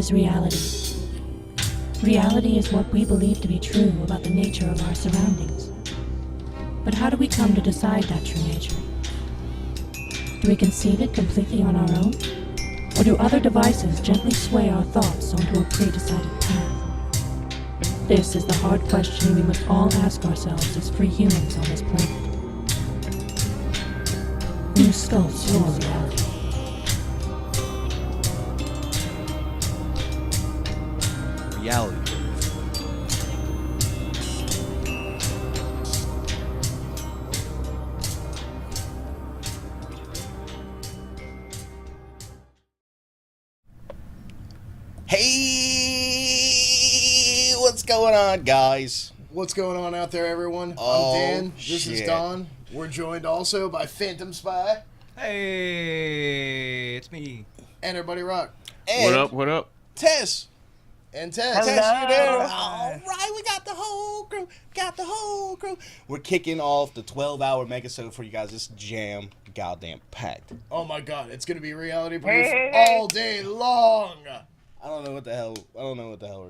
is reality. Reality is what we believe to be true about the nature of our surroundings. But how do we come to decide that true nature? Do we conceive it completely on our own? Or do other devices gently sway our thoughts onto a pre-decided path? This is the hard question we must all ask ourselves as free humans on this planet. Who sculpts your reality? Reality. Hey, what's going on, guys? What's going on out there, everyone? Oh, I'm Dan. This shit. is Don. We're joined also by Phantom Spy Hey, it's me. and our buddy Rock And What up? Tess. and Tess. Tess, you there? All right, we got the whole crew. We're kicking off the 12-hour megasode for you guys. This jam goddamn packed. Oh my God, it's gonna be reality brief all day long. I don't know what the hell we're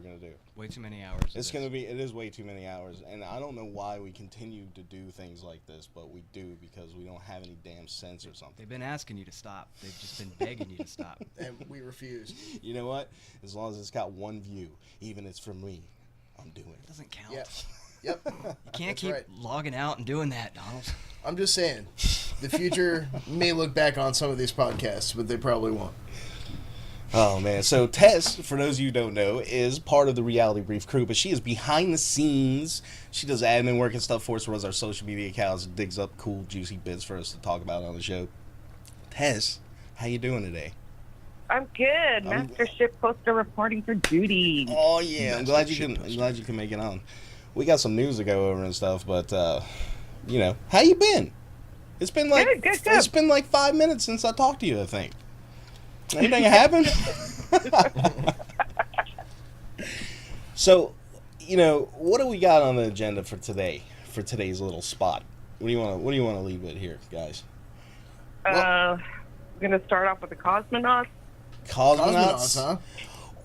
gonna do. Way too many hours. It is way too many hours, and I don't know why we continue to do things like this, but we do because we don't have any damn sense or something. They've been asking you to stop. They've just been begging you to stop. And we refuse. You know what? As long as it's got one view, even if it's for me, I'm doing it. It doesn't count. Yep. You can't That's keep right. logging out and doing that, Donald. I'm just saying, the future may look back on some of these podcasts, but they probably won't. Oh, man. So Tess, for those of you who don't know, is part of the Reality Brief crew, but she is behind the scenes. She does admin work and stuff for us, runs our social media accounts, digs up cool, juicy bits for us to talk about on the show. Tess, how you doing today? I'm good. Mastershipposta reporting for duty. Oh, yeah. I'm glad you can make it on. We got some news to go over and stuff, but, you know, how you been? It's been like Good. It's been like 5 minutes since I talked to you, I think. Anything happen? So, you know, what do we got on the agenda for today? For today's little spot, what do you want to leave with here, guys? We're gonna start off with the cosmonauts. Cosmonauts, huh?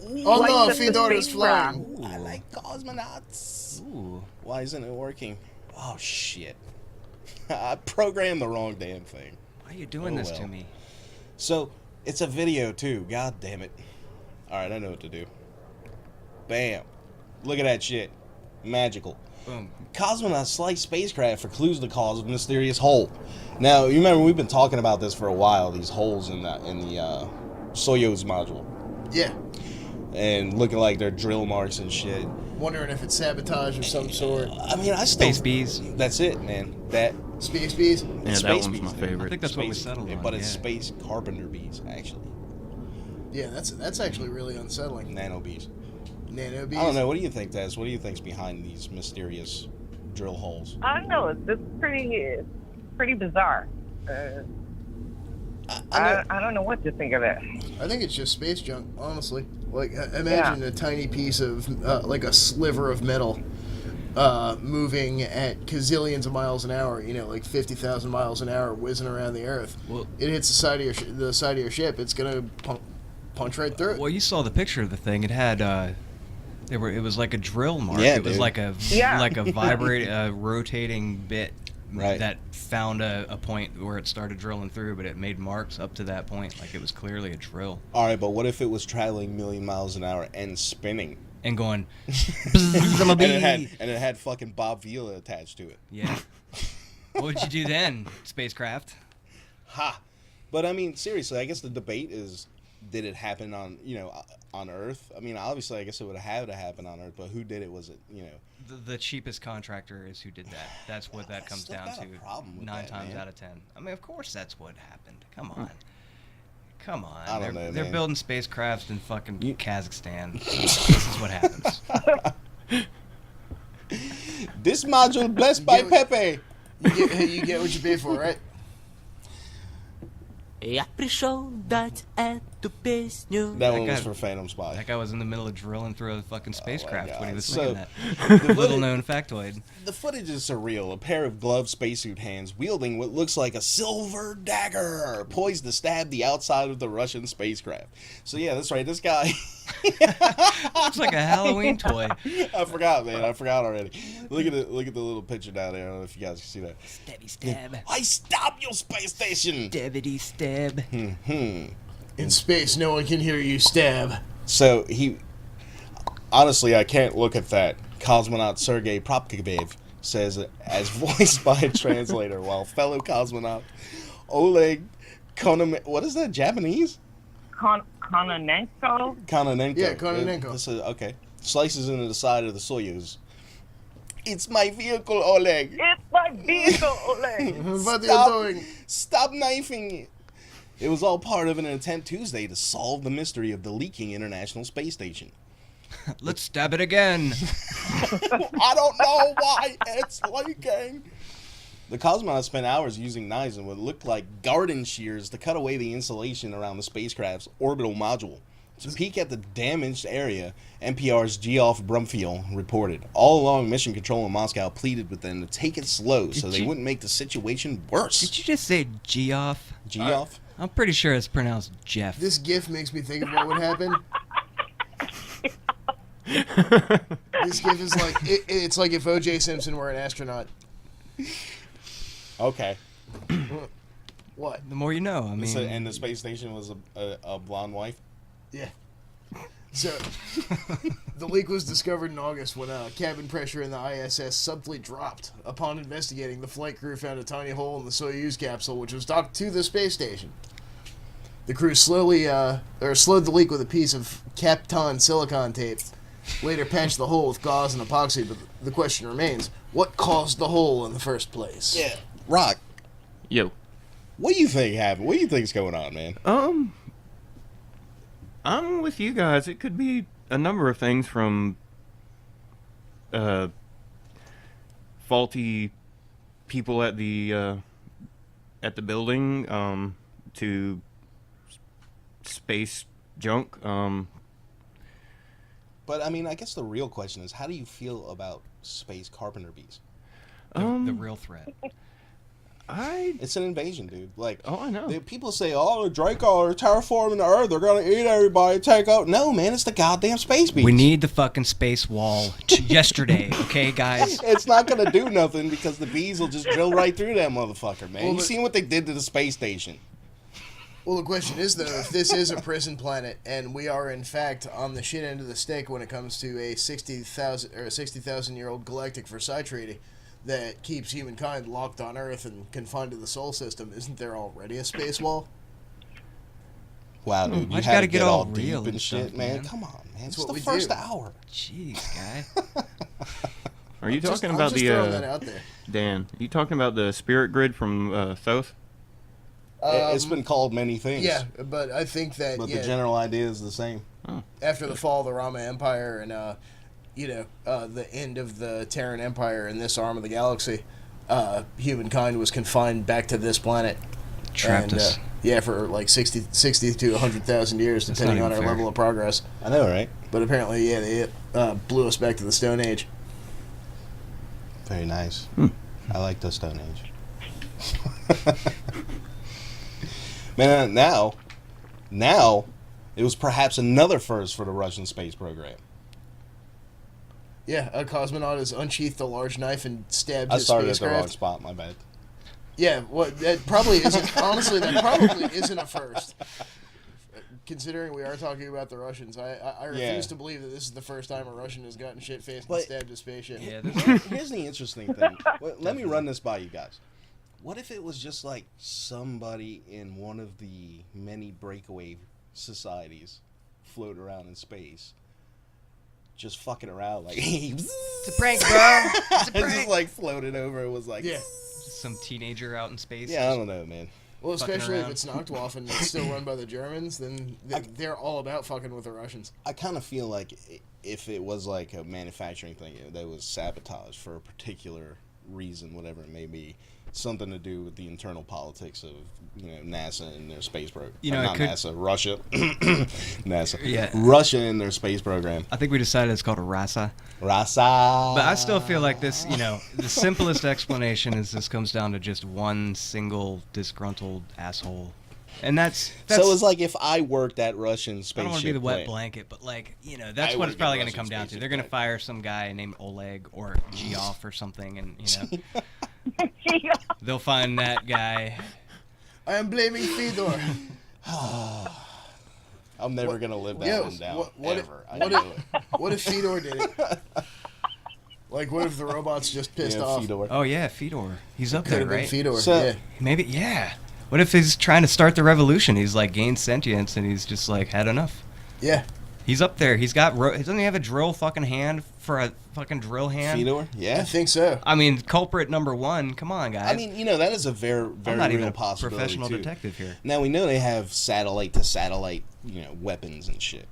Ooh, Oh Like no, the Fedora's space flying. Ooh, I like cosmonauts. Ooh. Why isn't it working? Oh shit! I programmed the wrong damn thing. Why are you doing this well. to me? So, it's a video, too. God damn it. Alright, I know what to do. Bam. Look at that shit. Magical. Boom. Cosmonaut slice spacecraft for clues to cause of mysterious hole. Now, you remember we've been talking about this for a while, these holes in the Soyuz module. Yeah. And looking like they're drill marks and shit. Wondering if it's sabotage of some sort. I mean, I still... Space bees. That's it, man. That... Space bees. Yeah, that space one's bees, my dude. favorite. I think that's what we Space- settled on. But it's yeah. space carpenter bees, actually. Yeah, that's actually really unsettling. Nano bees. Nano bees. I don't know. What do you think, Tess? What do you think's behind these mysterious drill holes? I don't know. It's pretty bizarre. I don't know what to think of it. I think it's just space junk, honestly. Like, imagine a tiny piece of, like a sliver of metal, moving at gazillions of miles an hour. You know, like 50,000 miles an hour, whizzing around the Earth. Well- it hits the side of your ship. It's gonna punch right through it. Well, you saw the picture of the thing. It had it was like a drill mark. Yeah, it was dude. like a rotating bit Right. that found a point where it started drilling through, but it made marks up to that point, like it was clearly a drill. All right, but what if it was traveling a million miles an hour and spinning? And going, and it had fucking Bob Vila attached to it. yeah. What would you do then, spacecraft? Ha! But I mean, seriously, I guess the debate is, did it happen on Earth? I mean, obviously, I guess it would have to happen on Earth, but who did it? Was it, The cheapest contractor is who did that. That's what that comes still down got to. a problem with 9 that, times man. out of 10. I mean, of course that's what happened. Come on. I don't know, They're man. building spacecrafts in fucking Kazakhstan. This is what happens. This module blessed by Pepe. You get what you pay for, right? Я пришел дать the best news. That one guy- was for Phantom Spy. That guy was in the middle of drilling through a fucking spacecraft when he God. was So, saying that. the Little known factoid. The footage is surreal. A pair of gloved spacesuit hands wielding what looks like a silver dagger, poised to stab the outside of the Russian spacecraft. So yeah, that's right. This guy. Looks like a Halloween toy. I forgot, man. I forgot already. Look at the little picture down there. I don't know if you guys can see that. Stabby stab. I stop your space station. Stabbity stab. In space, no one can hear you stab. So he, honestly, I can't look at that. Cosmonaut Sergei Propkovev says, as voiced by a translator, while fellow cosmonaut Oleg what is that, Japanese? Kononenko. Kononenko. Yeah, Kononenko. This is, okay. Slices into the side of the Soyuz. It's my vehicle, Oleg. It's my vehicle, Oleg. What are you doing? Stop knifing it. It was all part of an attempt Tuesday to solve the mystery of the leaking International Space Station. Let's stab it again. I don't know why it's leaking. The cosmonauts spent hours using knives and what looked like garden shears to cut away the insulation around the spacecraft's orbital module. To peek at the damaged area, NPR's Geoff Brumfield reported. All along, Mission Control in Moscow pleaded with them to take it slow so they wouldn't make the situation worse. Did you just say Geoff? Geoff? I'm pretty sure it's pronounced Jeff. This GIF makes me think of what would happen. This GIF is like it's like if O.J. Simpson were an astronaut. Okay. What? The more you know. I mean, And the space station was a blonde wife? Yeah. So, the leak was discovered in August when cabin pressure in the ISS subtly dropped. Upon investigating, the flight crew found a tiny hole in the Soyuz capsule, which was docked to the space station. The crew slowed the leak with a piece of Kapton silicon tape. Later patched the hole with gauze and epoxy, but the question remains: what caused the hole in the first place? Yeah. Rock, Yo. what do you think happened? What do you think's going on, man? I'm with you guys. It could be a number of things from faulty people at the building to space junk. But, I mean, I guess the real question is, how do you feel about space carpenter bees? the real threat. It's an invasion, dude. Like, Oh, I know. People say, "Oh, the Draco are terraforming the Earth. They're gonna eat everybody, take out." No, man, it's the goddamn space bees. We need the fucking space wall yesterday, okay, guys? It's not gonna do nothing because the bees will just drill right through that motherfucker, man. Well, You seen what they did to the space station? Well, the question is, though, if this is a prison planet and we are, in fact, on the shit end of the stick when it comes to a 60,000-year-old galactic Versailles Treaty that keeps humankind locked on Earth and confined to the Sol system, isn't there already a space wall? Wow, dude, you Why'd you had gotta to get get all all real deep and and shit, stuff, man. man? Come on, man. It's what the we first do. hour. Jeez, guy. Are you talking I'm about just throwing that out there. Dan? Are you talking about the spirit grid from Thoth? It's been called many things. Yeah, but I think that But the general idea is the same. after the fall of the Rama Empire and the end of the Terran Empire in this arm of the galaxy, humankind was confined back to this planet. Trapped and, us. For like 60 to 100,000 years, That's depending not on our even fair. level of progress. I know, right? But apparently, they blew us back to the Stone Age. Very nice. I like the Stone Age. Man, now, it was perhaps another first for the Russian space program. Yeah, a cosmonaut has unsheathed a large knife and stabbed I his started at the spacecraft. wrong spot, my bad. Yeah, that probably isn't. Honestly, that probably isn't a first. Considering we are talking about the Russians, I refuse to believe that this is the first time a Russian has gotten shit-faced and But- stabbed a spaceship. Yeah, Here's the interesting thing. Let me run this by you guys. What if it was just like somebody in one of the many breakaway societies floating around in space, just fucking around like, it's a prank, bro. It's a just prank. like floated over. It was like, Yeah. Some teenager out in space. yeah, I don't know, man. Well, Fucking especially if around. it's Nachtwolf and it's still run by the Germans, then they're all about fucking with the Russians. I kind of feel like if it was like a manufacturing thing that was sabotaged for a particular reason, whatever it may be. Something to do with the internal politics of NASA and their space program. Not NASA, Russia. NASA. Yeah. Russia and their space program. I think we decided it's called a rasa. Rasa. But I still feel like this, the simplest explanation is this comes down to just one single disgruntled asshole. And that's so it's like if I worked at Russian spaceship. I don't want to be the wet plant. blanket, but that's what it's probably going to come down to. They're going to fire some guy named Oleg or Geoff or something, and they'll find that guy. I am blaming Fedor. I'm never going to live that one down. What if Fedor did it? Like, what if the robot's just pissed off? Fedor. Oh, yeah, Fedor. He's up Could there, have been right? Fedor, So- yeah. Maybe, yeah. What if he's trying to start the revolution? He's, gained sentience, and he's just, had enough. Yeah. He's up there. He's got... doesn't he have a drill fucking hand for a fucking drill hand? Fedor? Yeah. I think so. I mean, culprit number one. Come on, guys. I mean, that is a very, very I'm not real even a possibility, professional too. detective here. Now, we know they have satellite-to-satellite, weapons and shit.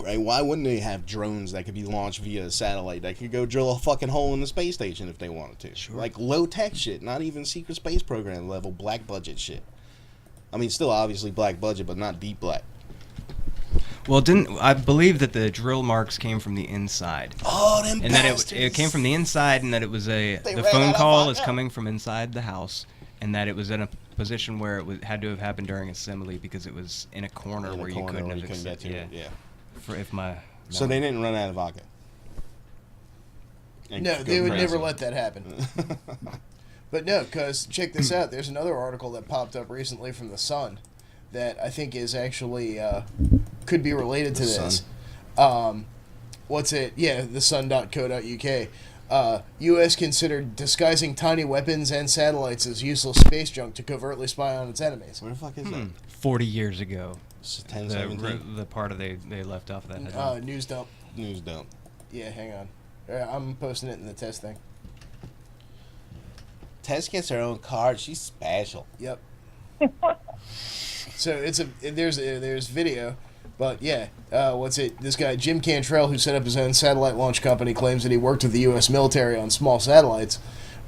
Right? Why wouldn't they have drones that could be launched via satellite that could go drill a fucking hole in the space station if they wanted to? Sure. Like low-tech shit, not even secret space program level, black budget shit. I mean, still obviously black budget, but not deep black. Well, I believe that the drill marks came from the inside. Oh, them And that bastards. it came from the inside, and that it was the ran phone out of call vodka. is coming from inside the house, and that it was in a position where had to have happened during assembly because it was in a corner In a where corner you couldn't where have get to accepted. it. Yeah. So they didn't run out of vodka. And No, they go would crazy. never let that happen. But no, because check this out. There's another article that popped up recently from The Sun that I think is actually could be related to The this. Sun. What's it? Yeah, thesun.co.uk. U.S. considered disguising tiny weapons and satellites as useless space junk to covertly spy on its enemies. Where the fuck is that? 40 years ago, It's 10-17. the part of they left off of that. headline. News dump. News dump. Yeah, hang on. I'm posting it in the test thing. Tess gets her own card. She's special. Yep. So there's video, but yeah, this guy Jim Cantrell, who set up his own satellite launch company, claims that he worked with the U.S. military on small satellites.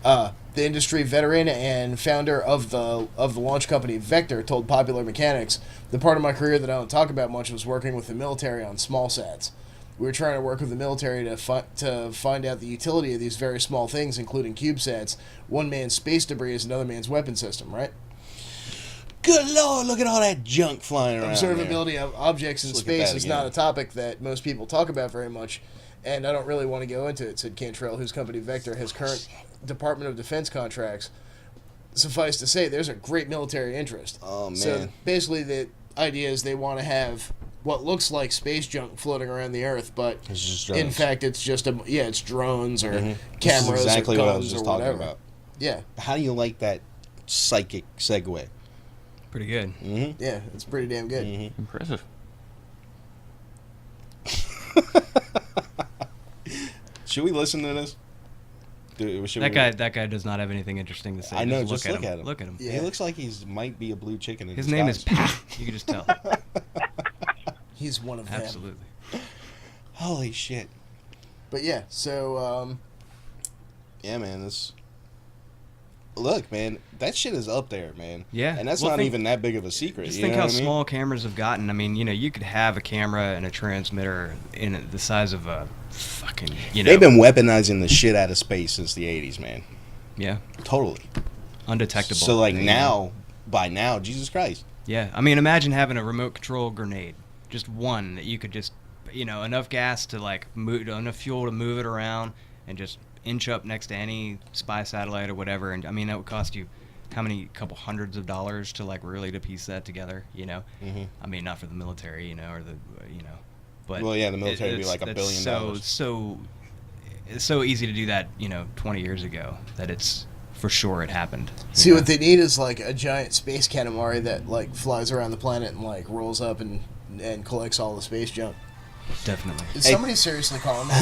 The industry veteran and founder of the launch company Vector told Popular Mechanics, "The part of my career that I don't talk about much was working with the military on small sats. We were trying to work with the military to find out the utility of these very small things, including CubeSats. One man's space debris is another man's weapon system, right? Good Lord, look at all that junk flying around Observability of objects in Let's look at space that is again. not a topic that most people talk about very much, and I don't really want to go into it," said Cantrell, whose company Vector has current Department of Defense contracts. Suffice to say, there's a great military interest. Oh, man. So basically the idea is they want to have what looks like space junk floating around the Earth, but It's just in drones. fact it's just it's drones or This cameras is exactly or what I guns was just or talking whatever. about. Yeah, How do you like that psychic segue? Pretty good. Mm-hmm. yeah, it's pretty damn good. Impressive. Should we listen to this? Should That we- guy does not have anything interesting to say. I know. Just look him. at him. Look at him. Yeah. He looks like might be a blue chicken. In His name is disguise. Pat. You can just tell. He's one of them. Absolutely. Holy shit! But yeah, so Yeah, man. Look, man, that shit is up there, man. Yeah. And that's Well, not think- even that big of a secret. Just you think know how what I mean? small cameras have gotten. I mean, you could have a camera and a transmitter in the size of a fucking, They've been weaponizing the shit out of space since the 80s, man. yeah, Totally. undetectable. So, like, You know? by now, Jesus Christ. Yeah, I mean, imagine having a remote control grenade, just one that you could just, enough gas to move, enough fuel to move it around, and just inch up next to any spy satellite or whatever. And I mean, that would cost you how many couple hundreds of dollars to really to piece that together. Mm-hmm. I mean, not for the military, or the, but Well, yeah, the military would be it's- like $1 that's billion. It's so easy to do that, 20 years ago that it's for sure it happened. see what they need is a giant space Katamari that flies around the planet and rolls up and collects all the space junk. Definitely. Is somebody seriously calling me?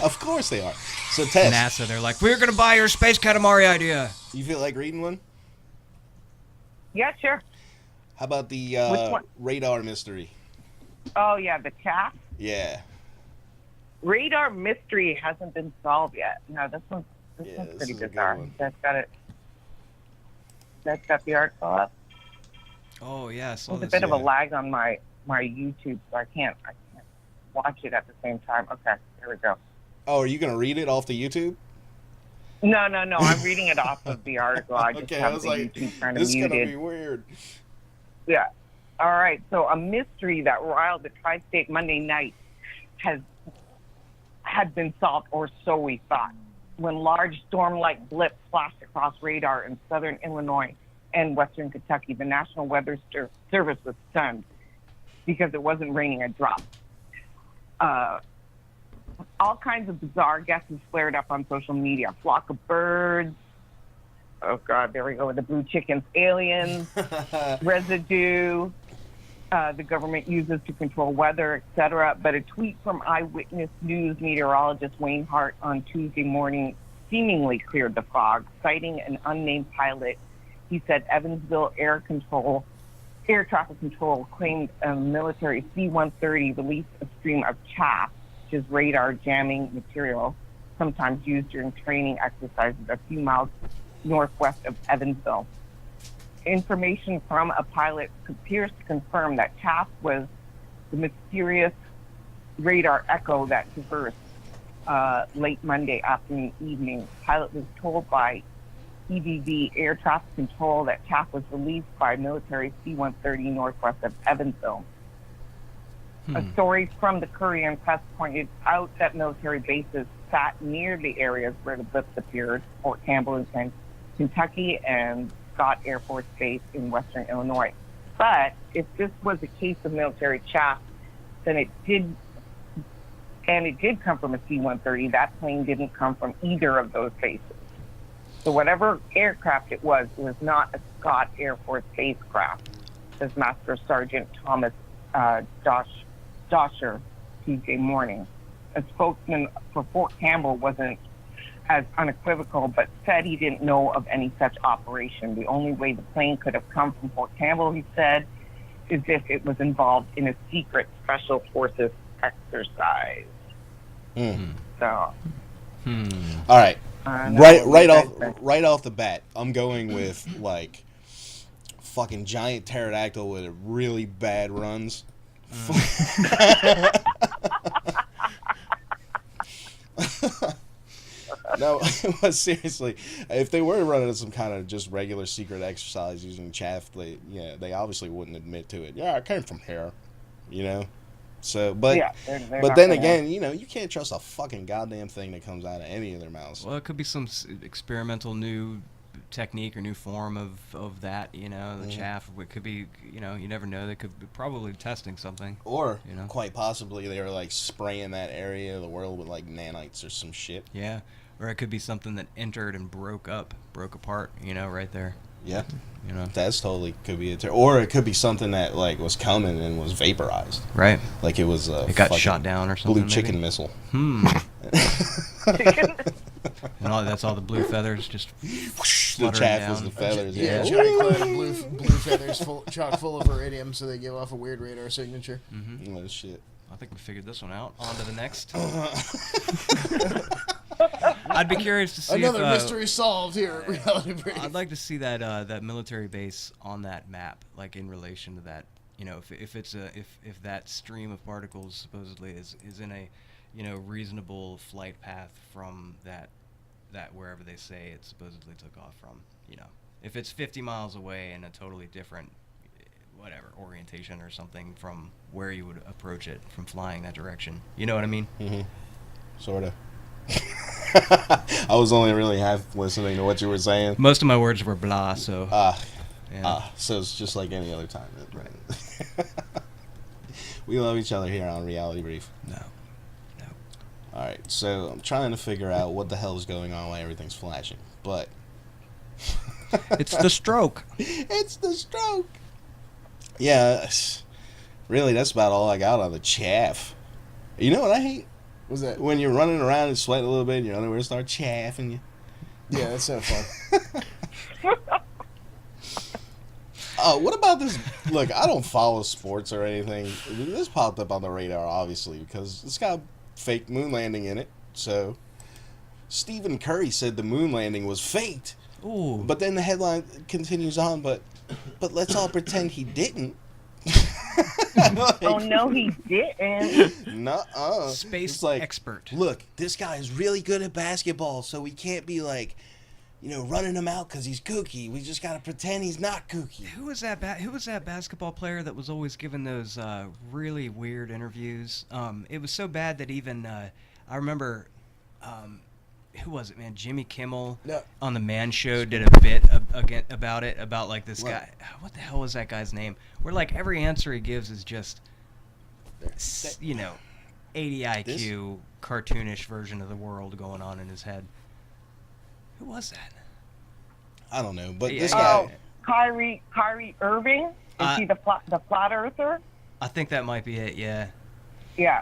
Of course they are. So, Tess, NASA, they're like, we're gonna buy your space Katamari idea. you feel like reading one? Yeah, sure. How about the Which one? radar mystery? Oh, yeah, the chat. Yeah. Radar mystery hasn't been solved yet. No, this one's This Yeah, one's this pretty is a good bizarre. one. That's got it. That's got the article up. Oh yeah, I saw There's a this. bit of a yeah. lag on my YouTube, so I can't watch it at the same time. Okay, here we go. Oh, are you gonna read it off the YouTube? No. I'm reading it off of the article. I just Okay, I have was the like, YouTube kind of this is muted. gonna be weird. Yeah. All right. So a mystery that riled the tri-state Monday night had been solved, or so we thought, when large storm-like blips flashed across radar in southern Illinois and western Kentucky. The National Weather Service was stunned because it wasn't raining a drop. All kinds of bizarre guesses flared up on social media. Flock of birds. Oh, God, there we go with the blue chickens. Aliens. Residue. The government uses to control weather, etc. But a tweet from Eyewitness News meteorologist Wayne Hart on Tuesday morning seemingly cleared the fog, citing an unnamed pilot. He said Evansville Air Traffic Control claimed a military C-130 released a stream of chaff, which is radar jamming material, sometimes used during training exercises a few miles northwest of Evansville. Information from a pilot appears to confirm that chaff was the mysterious radar echo that traversed late Monday afternoon evening. Pilot was told by EDV Air Traffic Control that chaff was released by military C-130 northwest of Evansville. A story from the Courier and Press pointed out that military bases sat near the areas where the blips appeared, Fort Campbell in Kentucky and Scott Air Force Base in western Illinois. But if this was a case of military chaff, then it did come from a C-130. That plane didn't come from either of those bases. So whatever aircraft it was not a Scott Air Force Base craft, says Master Sergeant Thomas Dosher Tuesday morning. A spokesman for Fort Campbell wasn't as unequivocal, but said he didn't know of any such operation. The only way the plane could have come from Fort Campbell, he said, is if it was involved in a secret special forces exercise. So, All right. Right off the bat, I'm going with like fucking giant pterodactyl with really bad runs. No, but seriously, if they were running some kind of just regular secret exercise using chaff, they obviously wouldn't admit to it. Yeah, I came from here, you know. So, but yeah, they're but not then gonna- again, you know, you can't trust a fucking goddamn thing that comes out of any of their mouths. Well, it could be some experimental new technique or new form of that, you know, the chaff. It could be, you know, you never know. They could be probably testing something. Or you know? quite possibly they were like spraying that area of the world with like nanites or some shit. Yeah. Or it could be something that entered and broke apart, you know, right there. Yeah, You know. that's totally could be it. Or it could be something that like was coming and was vaporized. Right. Like it was a It got fucking shot down or something. blue chicken maybe? missile. And that's all the blue feathers just The fluttering chaff was down. the feathers. Yeah, Yeah. giant cloud of blue feathers chock full of iridium, so they give off a weird radar signature. Oh, shit. I think we figured this one out. On to the next. I'd be curious to see Another if, mystery solved here at Reality Brief. I'd like to see that that military base on that map, like in relation to that. You know, if that stream of particles supposedly is in a, you know, reasonable flight path from that wherever they say it supposedly took off from. You know, if it's 50 miles away in a totally different, whatever orientation or something from where you would approach it from flying that direction. You know what I mean? Sort of. I was only really half listening to what you were saying. Most of my words were blah, so. Yeah. So it's just like any other time. Right. We love each other here on Reality Brief. No. All right, so I'm trying to figure out what the hell is going on while everything's flashing, but It's the stroke. it's the stroke. Yeah, really, that's about all I got on the chaff. You know what I hate? Was that? When you're running around and sweating a little bit, and your underwear start chaffing you. Yeah, that's no fun. What about this? Look, I don't follow sports or anything. This popped up on the radar, obviously, because it's got fake moon landing in it. So, Stephen Curry said the moon landing was faked. Ooh. But then the headline continues on, but let's all pretend he didn't. Oh no, he didn't. Nuh-uh. Space It's like, expert. Look, this guy is really good at basketball, so we can't be like, running him out because he's kooky. We just gotta pretend he's not kooky. Who was that? Who was that basketball player that was always giving those really weird interviews? It was so bad that even I remember. Who was it, man? Jimmy Kimmel No. on the Man Show did a bit about it, about like this guy. What the hell was that guy's name? Where like every answer he gives is just, 80 IQ cartoonish version of the world going on in his head. Who was that? I don't know, but Yeah, this yeah. guy. Kyrie Irving. Is he the flat earther? I think that might be it. Yeah. Yeah.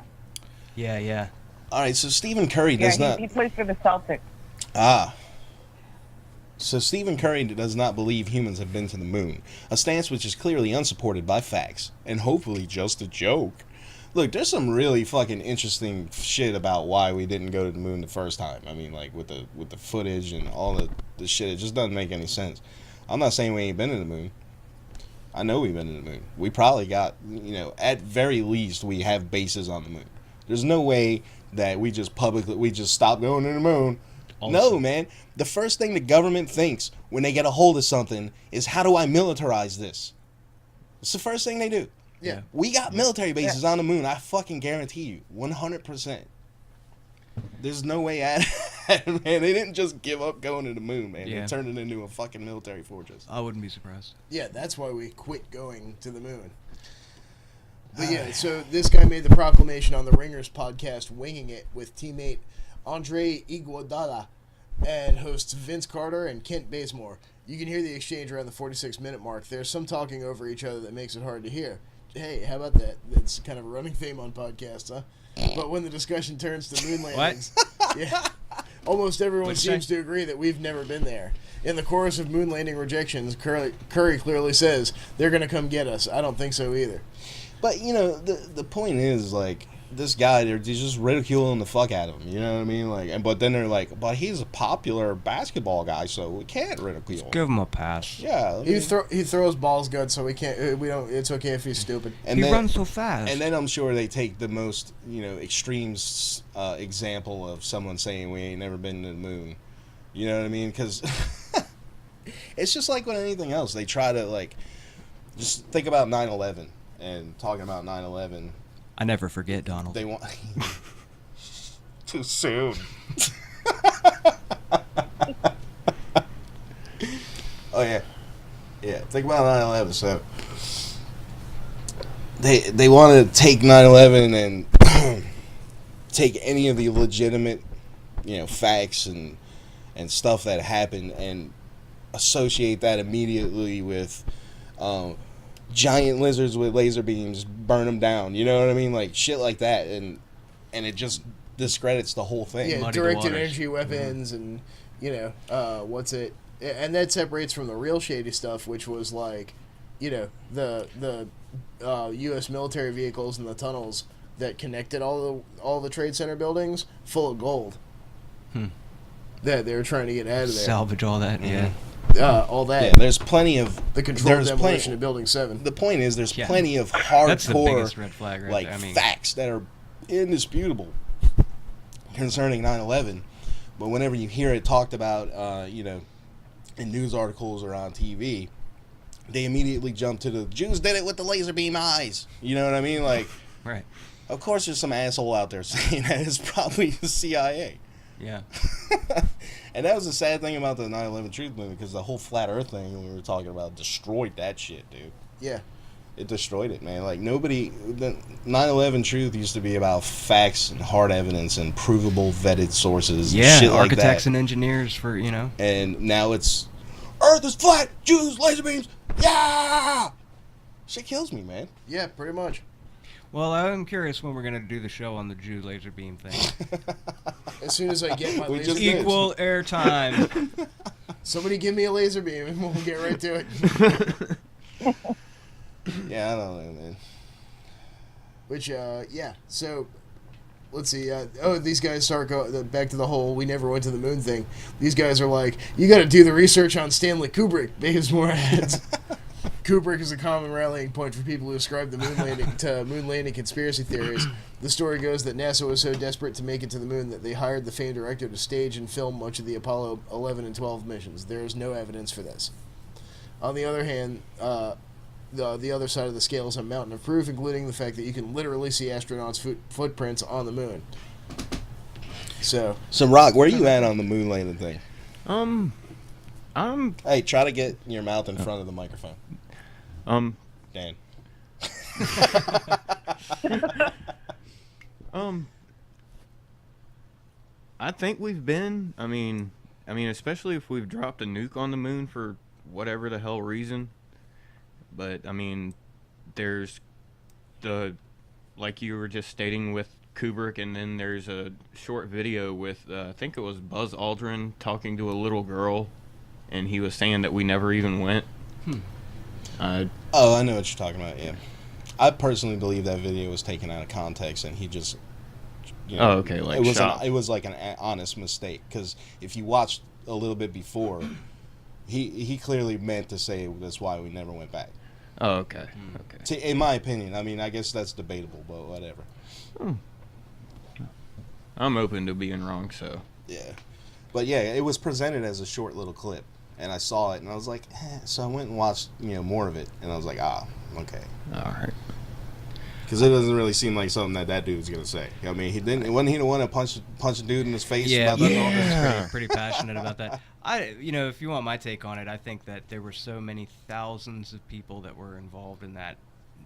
Yeah. All right, so Stephen Curry does Yeah, not. he plays for the Celtics. So Stephen Curry does not believe humans have been to the moon, a stance which is clearly unsupported by facts, and hopefully just a joke. Look, there's some really fucking interesting shit about why we didn't go to the moon the first time. I mean, like with the footage and all the shit, it just doesn't make any sense. I'm not saying we ain't been to the moon. I know we've been to the moon. We probably got, at very least, we have bases on the moon. There's no way that we just stopped going to the moon. No, man. The first thing the government thinks when they get a hold of something is, how do I militarize this? It's the first thing they do. Yeah. We got military bases on the moon. I fucking guarantee you. 100%. There's no way at it, man. They didn't just give up going to the moon, man. Yeah. They turned it into a fucking military fortress. I wouldn't be surprised. Yeah, that's why we quit going to the moon. But yeah, so this guy made the proclamation on the Ringers podcast, Winging It, with teammate Andre Iguodala and hosts Vince Carter and Kent Bazemore. You can hear the exchange around the 46-minute mark. There's some talking over each other that makes it hard to hear. Hey, how about that? That's kind of a running theme on podcasts, huh? But when the discussion turns to moon landings, yeah, almost everyone What'd you seems to agree that we've never been there. In the chorus of moon landing rejections, Curry clearly says they're going to come get us. I don't think so either. But, the point is, like, this guy, they're just ridiculing the fuck out of him. You know what I mean? Like, but then they're like, but he's a popular basketball guy, so we can't ridicule him. Give him a pass. Yeah. He throws balls good, so we can't. We don't. It's okay if he's stupid. And He then, runs so fast. And then I'm sure they take the most, extreme example of someone saying we ain't never been to the moon. You know what I mean? Because it's just like with anything else. They try to, like, just think about 9/11 and talking about 9/11. I never forget, Donald. They want too soon. Oh yeah. Think about 9/11. So they want to take 9/11 and take any of the legitimate, facts and stuff that happened and associate that immediately with giant lizards with laser beams, burn them down. You know what I mean? Like shit like that, and it just discredits the whole thing. Yeah, Muddy directed waters. energy weapons, and what's it? And that separates from the real shady stuff, which was like, the U.S. military vehicles and the tunnels that connected all the Trade Center buildings full of gold. That they were trying to get out of there. Salvage all that, yeah. All that. Yeah, there's plenty of The controlled there's demolition of Building 7. The point is, there's Yeah. plenty of That's the hardcore, biggest red flag right like there. I mean, facts that are indisputable concerning 9/11. But whenever you hear it talked about, in news articles or on TV, they immediately jump to the Jews did it with the laser beam eyes. You know what I mean? Like, right. of course, there's some asshole out there saying that it's probably the CIA. Yeah. And that was the sad thing about the 9/11 truth movement, because the whole flat Earth thing we were talking about destroyed that shit, dude. Yeah. It destroyed it, man. Like, the 9/11 truth used to be about facts and hard evidence and provable vetted sources and Yeah, shit like architects that. and engineers for, And now it's Earth is flat, Jews, laser beams, yeah! Shit kills me, man. Yeah, pretty much. Well, I'm curious when we're going to do the show on the Jew laser beam thing. As soon as I get my We laser just beam, Equal airtime. somebody give me a laser beam and we'll get right to it. Yeah, I don't know, man. Which, yeah. So, let's see. These guys start back to the whole "we never went to the moon" thing. These guys are like, you got to do the research on Stanley Kubrick. Because more ads. Kubrick is a common rallying point for people who ascribe the moon landing conspiracy theories. The story goes that NASA was so desperate to make it to the moon that they hired the famed director to stage and film much of the Apollo 11 and 12 missions. There is no evidence for this. On the other hand, the other side of the scale is a mountain of proof, including the fact that you can literally see astronauts' footprints on the moon. So, Rock, where are you at on the moon landing thing? Hey, try to get your mouth in front of the microphone. Dan. I think we've been. I mean, especially if we've dropped a nuke on the moon for whatever the hell reason. But I mean, there's like you were just stating with Kubrick, and then there's a short video with I think it was Buzz Aldrin talking to a little girl, and he was saying that we never even went. I know what you're talking about. Yeah, I personally believe that video was taken out of context, and he just. Okay. Like it was like an honest mistake, because if you watched a little bit before, he clearly meant to say that's why we never went back. Oh, okay. Okay. In my opinion, I mean, I guess that's debatable, but whatever. I'm open to being wrong, so. Yeah. But yeah, it was presented as a short little clip, and I saw it, and I was like, so I went and watched, more of it, and I was like, okay. All right. Because it doesn't really seem like something that dude's gonna say. I mean, wasn't he the one that punched a dude in his face? Yeah, about he's pretty passionate about that. If you want my take on it, I think that there were so many thousands of people that were involved in that,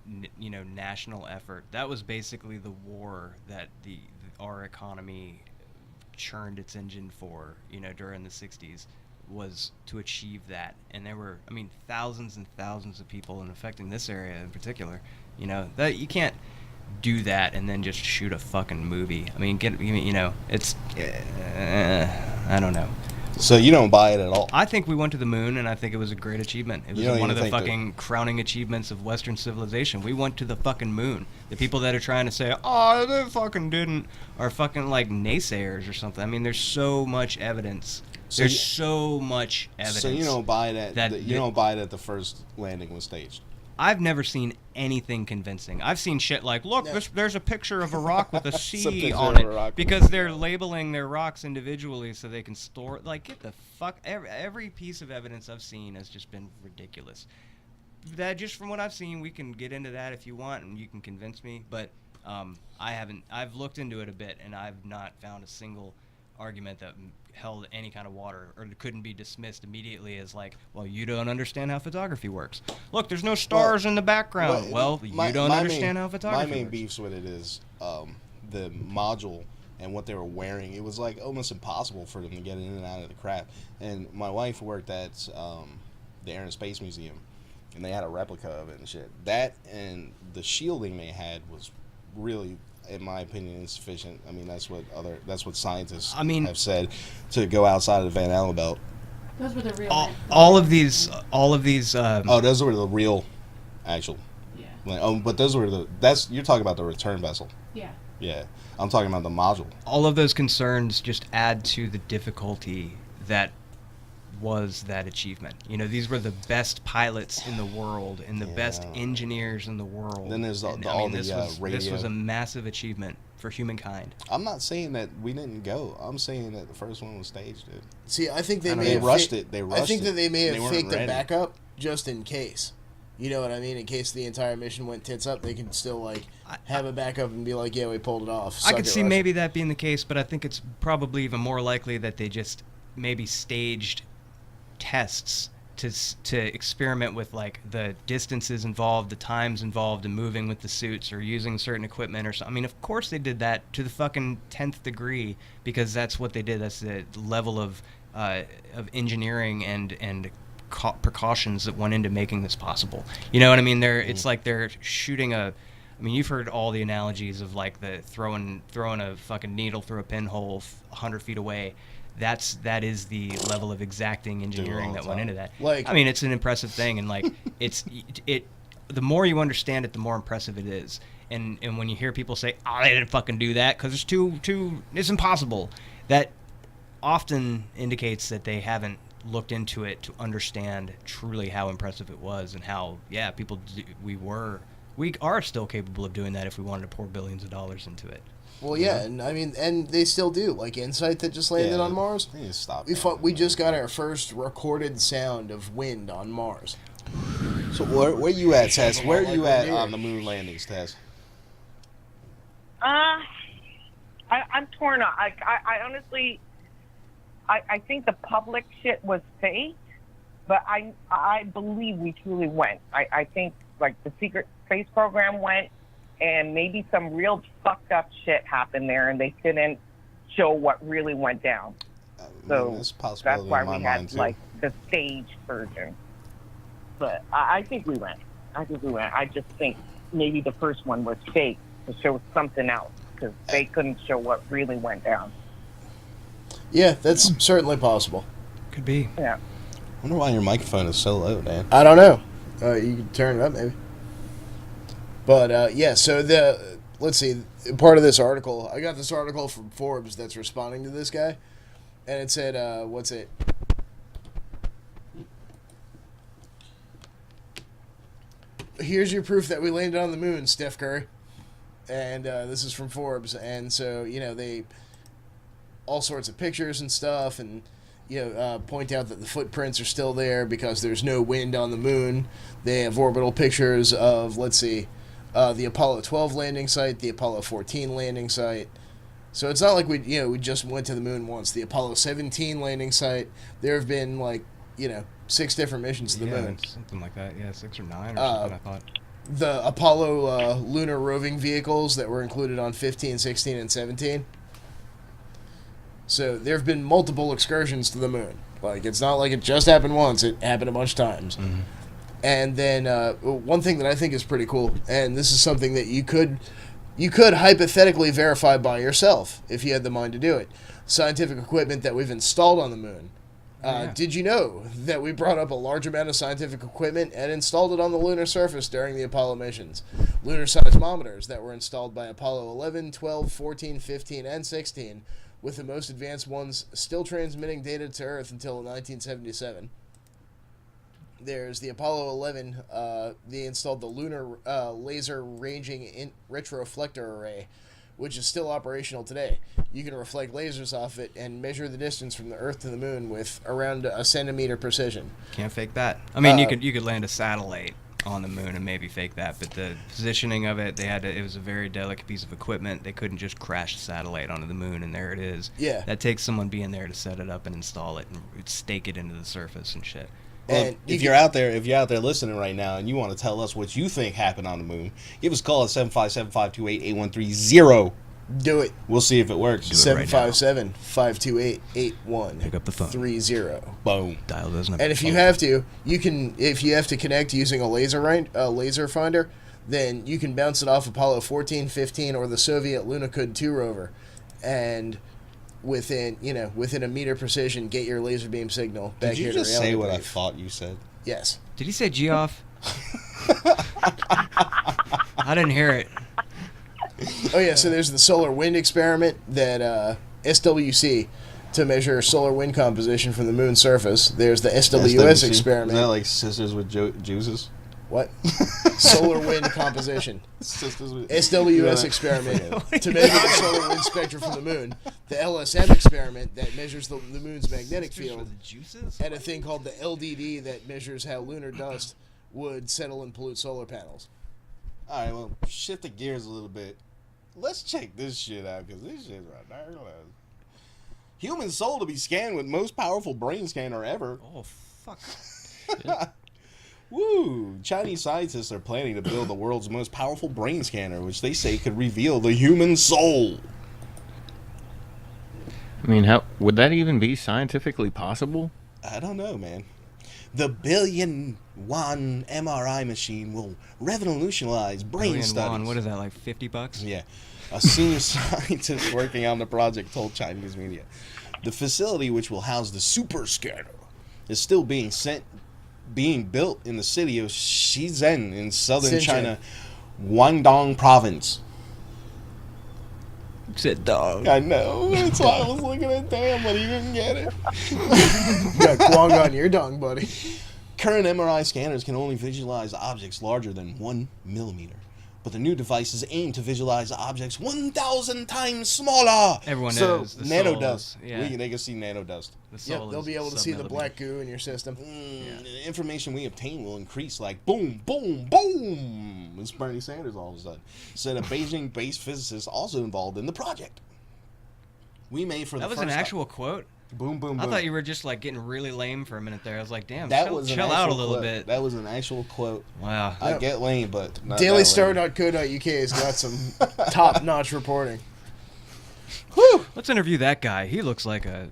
national effort. That was basically the war that our economy churned its engine for, during the 60s, was to achieve that. And there were, thousands and thousands of people, and affecting this area in particular. That you can't do that and then just shoot a fucking movie. It's I don't know. So you don't buy it at all? I think we went to the moon, and I think it was a great achievement. It was one of the fucking crowning achievements of Western civilization. We went to the fucking moon. The people that are trying to say, they fucking didn't, are fucking like naysayers or something. There's so much evidence. There's so much evidence. So you don't buy that you don't buy that the first landing was staged? I've never seen anything convincing. I've seen shit like, look, there's a picture of a rock with a C on it, because they're labeling their rocks individually so they can store. Like, get the fuck. Every piece of evidence I've seen has just been ridiculous. That, just from what I've seen, we can get into that if you want, and you can convince me. But I haven't. I've looked into it a bit, and I've not found a single argument that held any kind of water, or couldn't be dismissed immediately as like, well, you don't understand how photography works. Look, there's no stars in the background. You don't understand how photography works. My main beefs with it is the module and what they were wearing. It was like almost impossible for them to get in and out of the crap. And my wife worked at the Air and Space Museum, and they had a replica of it and shit. That and the shielding they had was really, in my opinion, insufficient. That's what scientists have said, to go outside of the Van Allen belt. Those were the real. All of these. Those were the real, actual. Yeah. But those were you're talking about the return vessel. Yeah. Yeah, I'm talking about the module. All of those concerns just add to the difficulty that was that achievement. These were the best pilots in the world and the best engineers in the world. Then there's radio. This was a massive achievement for humankind. I'm not saying that we didn't go. I'm saying that the first one was staged, dude. See, I think they rushed it. I think that they may have faked a backup just in case. You know what I mean? In case the entire mission went tits up, they can still have a backup and be like, yeah, we pulled it off. I could see maybe that being the case, but I think it's probably even more likely that they just maybe staged tests to experiment with the distances involved, the times involved in moving with the suits or using certain equipment or something. Of course they did that to the fucking 10th degree, because that's what they did. That's the level of engineering and precautions that went into making this possible. You know what I mean? It's like they're shooting a. You've heard all the analogies of the throwing a fucking needle through a pinhole 100 feet away. That is the level of exacting engineering that went into that. It's an impressive thing, and the more you understand it, the more impressive it is. And when you hear people say, "Oh, they didn't fucking do that because it's impossible," that often indicates that they haven't looked into it to understand truly how impressive it was and how we are still capable of doing that if we wanted to pour billions of dollars into it. Well, yeah, and I mean, and they still do. Like Insight that just landed on Mars. They need to stop. We just got our first recorded sound of wind on Mars. So where you at, Tess? Where are you at on the moon landings, Tess? I'm torn up. I honestly, I think the public shit was fake, but I believe we truly went. I think like the secret space program went, and maybe some real fucked up shit happened there, and they didn't show what really went down. So that's why we had like the staged version. But I think we went. I just think maybe the first one was fake to show something else, because they couldn't show what really went down. Yeah, that's certainly possible. Could be. Yeah. I wonder why your microphone is so low, Dan. I don't know. You can turn it up, maybe. But, yeah, so let's see, part of this article, I got this article from Forbes that's responding to this guy, and it said, what's it? Here's your proof that we landed on the moon, Steph Curry. And this is from Forbes, and so, they all sorts of pictures and stuff, and point out that the footprints are still there because there's no wind on the moon. They have orbital pictures of, let's see, the Apollo 12 landing site, the Apollo 14 landing site. So it's not like we just went to the moon once. The Apollo 17 landing site, there have been 6 different missions to the moon. Something like that, 6 or 9 or something, I thought. The Apollo lunar roving vehicles that were included on 15, 16, and 17. So there have been multiple excursions to the moon. Like, it's not like it just happened once. It happened a bunch of times. Mm-hmm. And then one thing that I think is pretty cool, and this is something that you could hypothetically verify by yourself if you had the mind to do it. Scientific equipment that we've installed on the moon. Did you know that we brought up a large amount of scientific equipment and installed it on the lunar surface during the Apollo missions? Lunar seismometers that were installed by Apollo 11, 12, 14, 15, and 16, with the most advanced ones still transmitting data to Earth until 1977. There's the Apollo 11, they installed the Lunar Laser Ranging Retroflector Array, which is still operational today. You can reflect lasers off it and measure the distance from the Earth to the Moon with around a centimeter precision. Can't fake that. I mean, you could land a satellite on the moon and maybe fake that, but the positioning of it, it was a very delicate piece of equipment. They couldn't just crash the satellite onto the moon and there it is. Yeah. That takes someone being there to set it up and install it and stake it into the surface and shit. Well, and if you're out there listening right now and you want to tell us what you think happened on the moon, give us a call at 757-528-8130. Do it. We'll see if it works. 757-528-8130. Pick up the phone. Boom. Dial those numbers. And if you have to, if you have to connect using a laser finder, then you can bounce it off Apollo 14, 15, or the Soviet Lunokhod 2 rover, and within a meter precision, get your laser beam signal back here to reality. Did you just say what I thought you said? Yes. Did he say Geoff? I didn't hear it. Oh yeah, so there's the solar wind experiment that SWC to measure solar wind composition from the moon's surface. There's the SWS experiment. Is that like Sisters with Juices? What? Solar wind composition. Sisters with SWS experiment to measure the solar wind spectrum from the moon. The LSM experiment that measures the moon's magnetic field. And a thing called the LDD that measures how lunar dust would settle and pollute solar panels. All right, well, shift the gears a little bit. Let's check this shit out, because this shit's right there. Human soul to be scanned with most powerful brain scanner ever. Oh, fuck. Woo! Chinese scientists are planning to build the world's most powerful brain scanner, which they say could reveal the human soul. I mean, how would that even be scientifically possible? I don't know, man. The billion-yuan MRI machine will revolutionize brain studies. What is that, like $50? Yeah. A senior scientist working on the project told Chinese media. The facility, which will house the super scanner, is still being built in the city of Shenzhen in southern China, Guangdong Province. Said dog. I know. That's why I was looking at Dan, but he didn't get it. You got Kwong on your dong, buddy. Current MRI scanners can only visualize objects larger than 1 millimeter. But the new devices aim to visualize objects 1,000 times smaller. Everyone so, knows the nanodust. soul is- yeah. They can see nanodust. The soul Yep, they'll is be able to see the sub-millimeter. black goo in your system. The information we obtain will increase like boom, boom, boom. It's Bernie Sanders all of a sudden. Said a Beijing-based physicist also involved in the project. We made for the That was first an time- actual quote? Boom, boom, boom. I thought you were just like getting really lame for a minute there. I was like, damn, That chill, was an chill out a actual little quote. bit. That was an actual quote. Wow. I get lame, but not DailyStar.co.uk has got some top-notch reporting. Whew. Let's interview that guy. He looks like a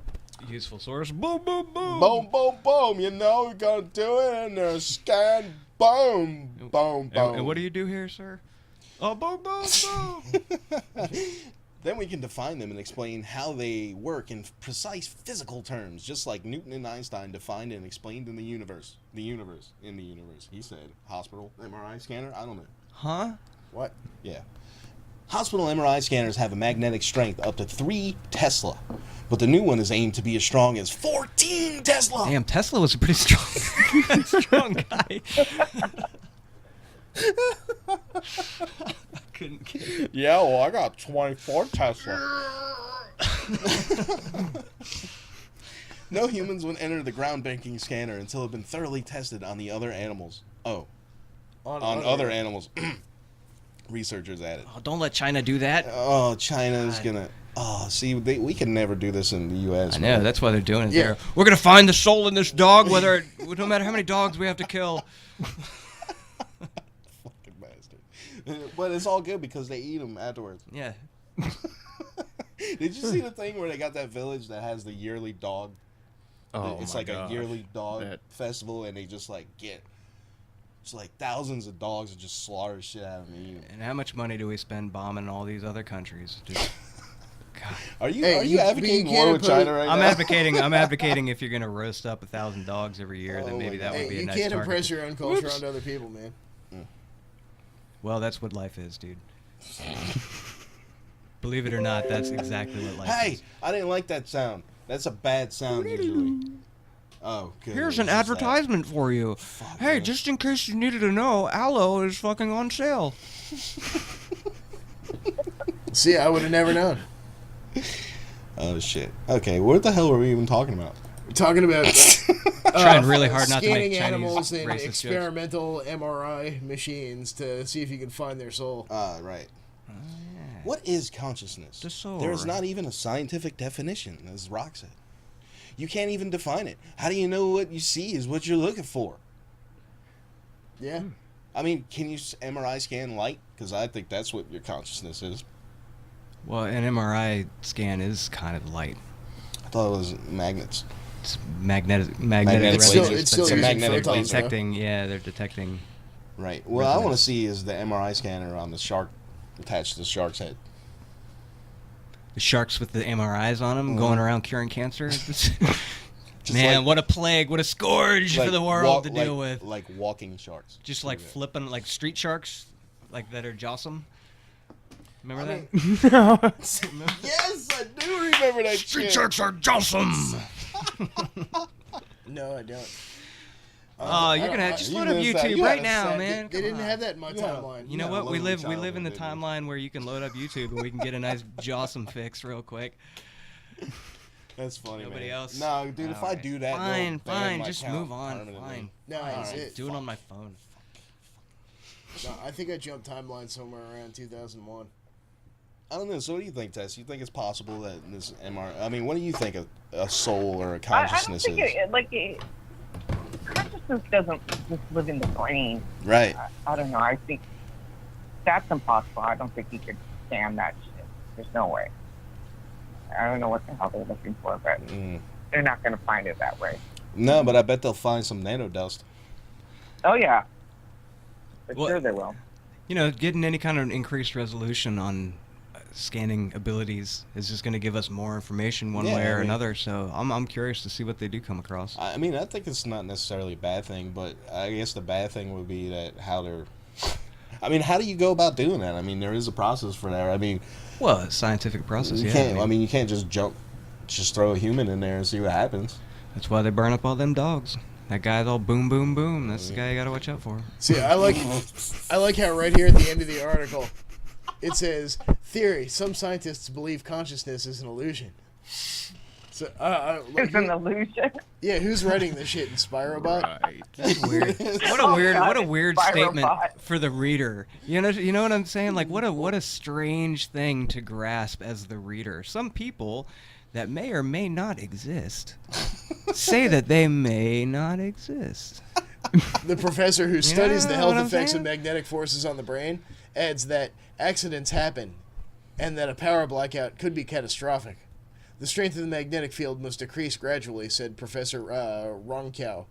useful source. Boom, boom, boom. Boom, boom, boom. You know we're gonna do it in there. Scan. Boom, boom, boom. And what do you do here, sir? Oh, boom, boom, boom. Then we can define them and explain how they work in precise physical terms, just like Newton and Einstein defined and explained in the universe. The universe. In the universe. He said, hospital, MRI scanner, I don't know. Huh? What? Yeah. Hospital MRI scanners have a magnetic strength up to 3 Tesla, but the new one is aimed to be as strong as 14 Tesla. Damn, Tesla was a pretty strong, strong guy. Couldn't get it. Yeah, well, I got 24 Tesla. No humans would enter the ground-breaking scanner until it had been thoroughly tested on the other animals. Oh, on other animals. Researchers added. Oh, don't let China do that. Oh, China's God. gonna. Oh, see, we can never do this in the U.S. I know, that's why they're doing it Yeah. there. We're going to find the soul in this dog, no matter how many dogs we have to kill. Fucking bastard. But it's all good because they eat them afterwards. Yeah. Did you see the thing where they got that village that has the yearly dog? Oh, It's my like gosh. a yearly dog That- festival, and they just like get. It's like thousands of dogs that just slaughter shit out of me. And how much money do we spend bombing all these other countries? Just, God. Are you Hey, are you you advocating can't war with put- China right I'm now? advocating if you're going to roast up 1,000 dogs every year, then Oh maybe my that God. would Hey, be a you nice can't target. impress your own culture Whoops. onto other people, man. Well, that's what life is, dude. Believe it or not, that's exactly what life Hey, is. I didn't like that sound. That's a bad sound usually. Oh, good. Here's an advertisement for you. Fuck, Hey, man. just in case you needed to know, aloe is fucking on sale. See, I would have never known. Oh shit. Okay, what the hell were we even talking about? We're talking about Trying really hard not to scanning make Chinese animals in racist jokes. experimental MRI machines to see if you can find their soul. Right. What is consciousness? The soul. There is not even a scientific definition, as Rock said. You can't even define it. How do you know what you see is what you're looking for? Yeah. I mean, can you MRI scan light? Because I think that's what your consciousness is. Well, an MRI scan is kind of light. I thought it was magnets. It's magnetic Magnetic It's still, lasers. it's still It's a using magnetic photons, laser. though. They're detecting. Right. What I want to Resonance. see is the MRI scanner on the shark attached to the shark's head. The sharks with the MRIs on them going around curing cancer. Just Man, like- what a plague, what a scourge for the world to deal with. Like walking sharks. Just like Yeah. flipping, like street sharks, like that are jawsome. Remember I that? Yes, I do remember that shit. are jawsome. No, I don't. Oh, you're I gonna don't- just you load up missed that. YouTube You right had a now, sad- man. They Come didn't on. have that in my Yeah. timeline. You know Yeah, what? We lonely live in the childhood, timeline where you can load up YouTube and we can get a nice jawsome fix real quick. That's funny, Nobody man. else? No, dude, if I Alright. do that, Fine, they'll ban fine, my just account move on. permanently. Fine. No, Fine, it's I'll it. do it on my phone. No, I think I jumped timeline somewhere around 2001. I don't know. So, what do you think, Tess? You think it's possible that this MR? I mean, what do you think a soul or a I don't consciousness think is? consciousness doesn't just live in the brain. Right. I don't know. I think that's impossible. I don't think you could stand that shit. There's no way. I don't know what the hell they're looking for, but they're not going to find it that way. No, but I bet they'll find some nanodust. Oh, yeah. For Well- sure they will. You know, getting any kind of increased resolution on scanning abilities is just going to give us more information one Yeah, way I or mean- another. So I'm curious to see what they do come across. I mean, I think it's not necessarily a bad thing, but I guess the bad thing would be that how they're I mean, how do you go about doing that? I mean, there is a process for that. I mean, Well, a scientific process, you yeah. can't. I mean, you can't just throw a human in there and see what happens. That's why they burn up all them dogs. That guy's all boom, boom, boom. That's the guy you gotta watch out for. See, I like how right here at the end of the article, it says, theory, some scientists believe consciousness is an illusion. So, It's an illusion. yeah, who's writing this shit in Spirobot? Right. That's weird. What a weird statement for the reader. You know what I'm saying? Like, what a strange thing to grasp as the reader. Some people that may or may not exist say that they may not exist. The professor who studies the know health what I'm effects of saying? magnetic forces on the brain adds that accidents happen and that a power blackout could be catastrophic. The strength of the magnetic field must decrease gradually, said Professor Ronkow.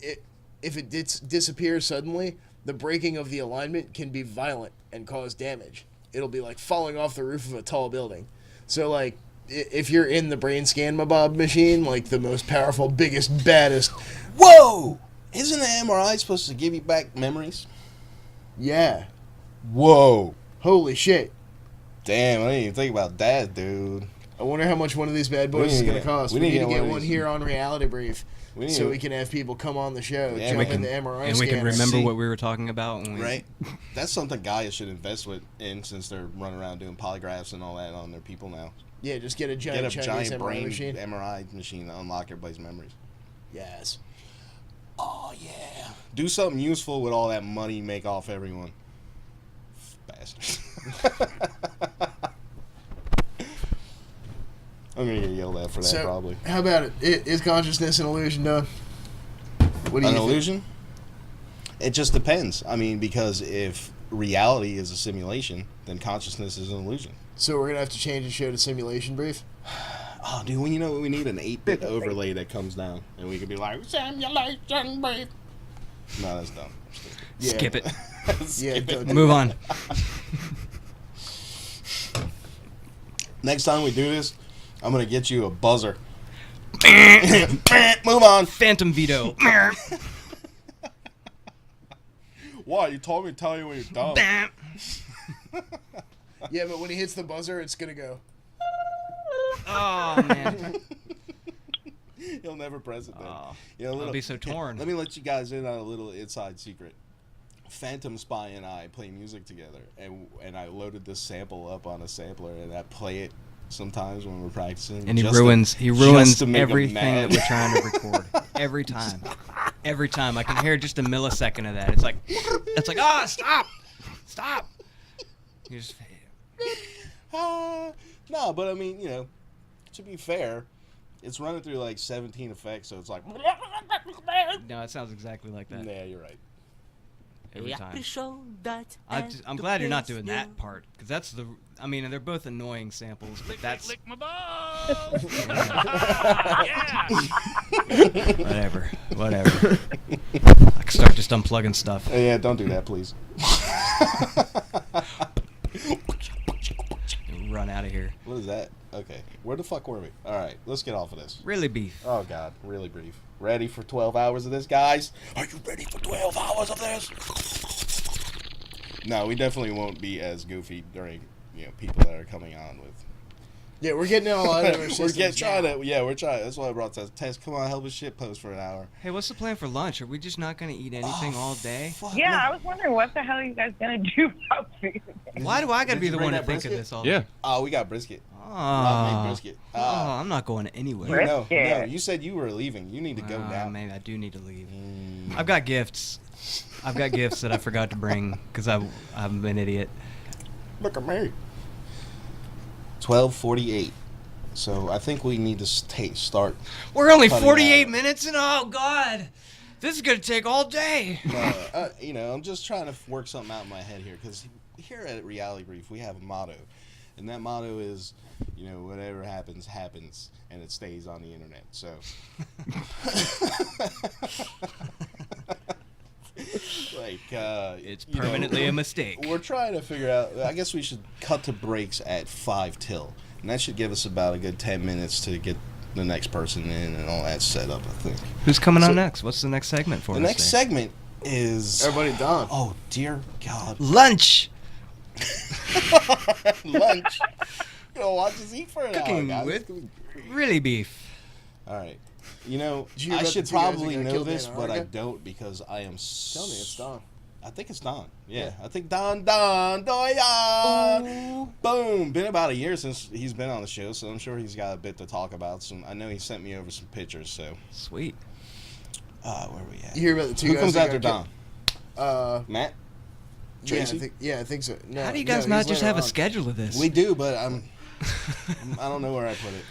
If it disappears suddenly, the breaking of the alignment can be violent and cause damage. It'll be like falling off the roof of a tall building. So, like, if you're in the brain scan mabob machine, like the most powerful, biggest, baddest... Whoa! Isn't the MRI supposed to give you back memories? Yeah. Whoa! Holy shit. Damn, I didn't even think about that, dude. I wonder how much one of these bad boys is need to going to get- cost. we We need need to to get get one of one these- here on Reality Brief We so need- we can have people come on the show, Yeah, jump we in can- the MRI And we can scanner. remember See- what we were talking about when we Right? That's something Gaia should invest in since they're running around doing polygraphs and all that on their people now. Yeah, just get a Get giant a Chinese giant MRI brain machine. MRI machine to unlock everybody's memories. Yes. Oh, yeah. Do something useful with all that money you make off everyone. Bastards. I'm going to get yelled at for that, So, probably. how about it? Is consciousness an illusion, Don? What do An you think? illusion? It just depends. I mean, because if reality is a simulation, then consciousness is an illusion. So we're going to have to change the show to Simulation Brief? Oh, dude, well, you know what? We need an 8-bit overlay that comes down, and we could be like, simulation brief. No, that's dumb. Yeah. skip it. Yeah, don't do Move that. on. Next time we do this, I'm going to get you a buzzer. Move on. Phantom veto. Why? You told me to tell you when you're done. Yeah, but when he hits the buzzer, it's going to go. Oh man. He'll never press it then. Oh, You know, I'll be so torn. Let me let you guys in on a little inside secret. Phantom Spy and I play music together, and I loaded this sample up on a sampler, and I play it sometimes when we're practicing. And he just to- ruins just to make him everything mad. that we're trying to record. Every time. Every time. I can hear just a millisecond of that. It's like, ah, stop! Stop! You just, No, but I mean, you know, to be fair, it's running through like 17 effects, so it's like. no, it sounds exactly like that. Yeah, you're right. Every time. I'm glad you're not doing that part, because that's the. I mean, they're both annoying samples, but that's. Lick my balls. Whatever. I can start just unplugging stuff. Yeah, don't do that, please. Run out of here. What is that? Okay, where the fuck were we? All right, let's get off of this. Really beef. Oh God, really brief. Ready for 12 hours of this, guys? Are you ready for 12 hours of this? No, we definitely won't be as goofy during, you know, people that are coming on with. Yeah, we're getting it all out of our We're systems trying now. to, yeah, we're trying. That's why I brought Tess. Tess, come on, help us shit post for an hour. Hey, what's the plan for lunch? Are we just not going to eat anything all day? Fuck, Yeah, no. I was wondering what the hell are you guys gonna do about food? Why do I got to Did be you the bring one to that think of brisket? this all Yeah. day? Oh, we got brisket. Not Oh, made brisket. oh, I'm not going anywhere. Bris- No, Brisket. you said you were leaving. You need to go now. Maybe I do need to leave. I've got gifts. I've got gifts that I forgot to bring because I'm an idiot. Look at me. 12:48. So I think we need to start. We're only Cutting 48 out. minutes and oh god, this is gonna take all day. You know, I'm just trying to work something out in my head here because here at Reality Brief we have a motto, and that motto is, you know, whatever happens, happens, and it stays on the internet. So. Like, It's you know, permanently a mistake. We're trying to figure out. I guess we should cut to breaks at 5 till, and that should give us about a good 10 minutes to get the next person in and all that set up. I think Who's coming So- on next? What's the next segment for the us? next there? segment is Everybody done. Oh dear God! Lunch. Lunch. You know, watch us eat for an hour, Cooking guys. with really beef. All right. You know, Did you hear I about should the two guys that probably got know killed in this, but I Antarctica? don't because I am. Tell me it's done. I think it's Don. Yeah, Yeah. I think Don Doyan. Boom. Been about a year since he's been on the show, so I'm sure he's got a bit to talk about. So I know he sent me over some pictures. So, Sweet. where are we at? You hear about the two Who guys comes that after got Don? killed? Matt. Yeah, Tracy? I think so. No, How do you no, guys he's not just later have a on. schedule of this? We do, but I don't know where I put it.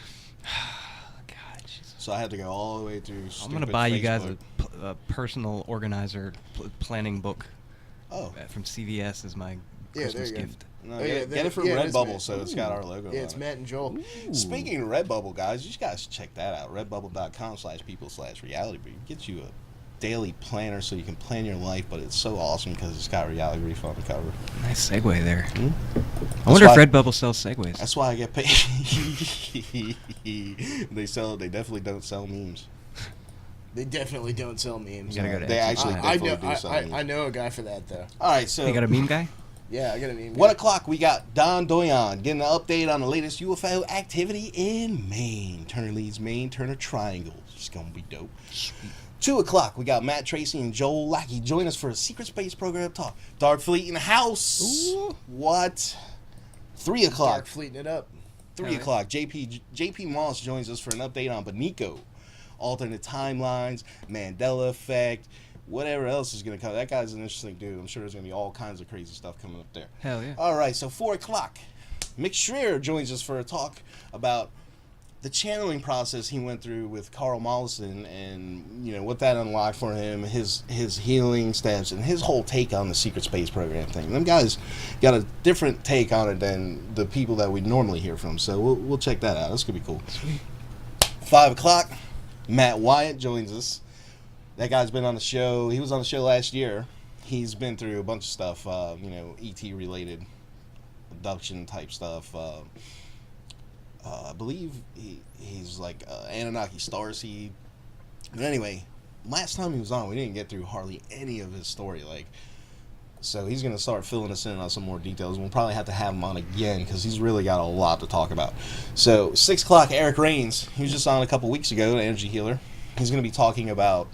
God, Jesus. So I had to go all the way through. I'm gonna stupid buy you guys Facebook. a personal organizer planning book Oh. from CVS as my Yeah, Christmas there you go. gift. No, Oh, get, yeah, get it from yeah, it is Redbubble, Matt. so it's got our logo Yeah, on it's it. Matt and Joel. Speaking of Redbubble, guys, you guys should check that out. Redbubble.com/people/reality brief. Get you a daily planner so you can plan your life, but it's so awesome because it's got reality brief on the cover. Nice segue there. Hmm? I wonder why- if Redbubble sells segways. That's why I get paid. They definitely don't sell memes. They definitely don't sell memes. You gotta go to They Etsy. actually I definitely know. do sell I memes. know a guy for that though. All right, so You got a meme guy? Yeah, I got a meme. 1 o'clock, we got Don Doyan getting an update on the latest UFO activity in Maine. Turner leads Maine, Turner Triangle. It's going to be dope. 2 o'clock, we got Matt Tracy and Joel Lackey join us for a secret space program talk. Dark Fleet in the house. Ooh. What? 3 o'clock. Dark fleeting it up. 3 o'clock, JP Moss joins us for an update on Benico. Alternate timelines, Mandela effect, whatever else is going to come. That guy's an interesting dude. I'm sure there's going to be all kinds of crazy stuff coming up there. Hell yeah. All right, so 4 o'clock, Mick Schreier joins us for a talk about the channeling process he went through with Carl Mollison and, you know, what that unlocked for him, his healing steps, and his whole take on the secret space program thing. Them guys got a different take on it than the people that we normally hear from, so we'll check that out. That's going to be cool. Sweet. 5 o'clock, Matt Wyatt joins us. That guy's been on the show. He was on the show last year. He's been through a bunch of stuff, ET related, abduction type stuff. I believe he's like Anunnaki starseed. But anyway, last time he was on, we didn't get through hardly any of his story. So he's going to start filling us in on some more details. We'll probably have to have him on again because he's really got a lot to talk about. So 6 o'clock, Eric Rains. He was just on a couple weeks ago, the energy healer. He's going to be talking about